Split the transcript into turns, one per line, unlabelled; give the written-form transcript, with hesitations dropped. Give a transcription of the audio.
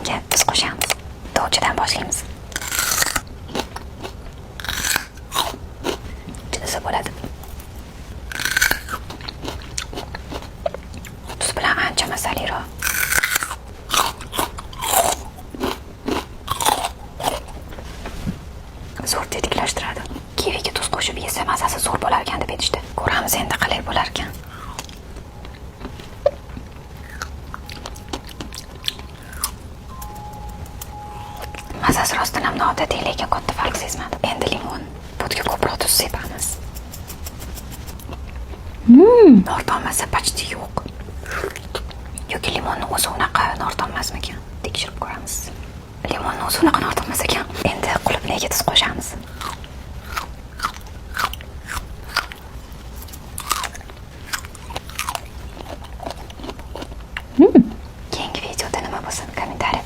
limonga tuz qo'shamiz. Dovchidan boshlaymiz. Juda bo'ladi. Tuz bilan ancha mazaliroq. Zo'r tetiklashtiradi. Kiviga tuz qo'shib yesa mazasi zo'r bo'lar ekan deb aytishdi. Ko'ramiz endi qalay bo'lar ekan. Mazasi rostdan ham noodatiy, lekin katta farq sezmadim. Endi limon, budga ko'proq tuz sepamiz. Nordonmasi почти yo'q. Yoki limonning o'zi unaqa nordonmasmikan? Tekshirib ko'ramiz. Limonning o'zi unaqa nordonmas ekan. Endi qulupnayga tuz qo'shamiz. Keyingi videoda nima bo'lsin kommentariyada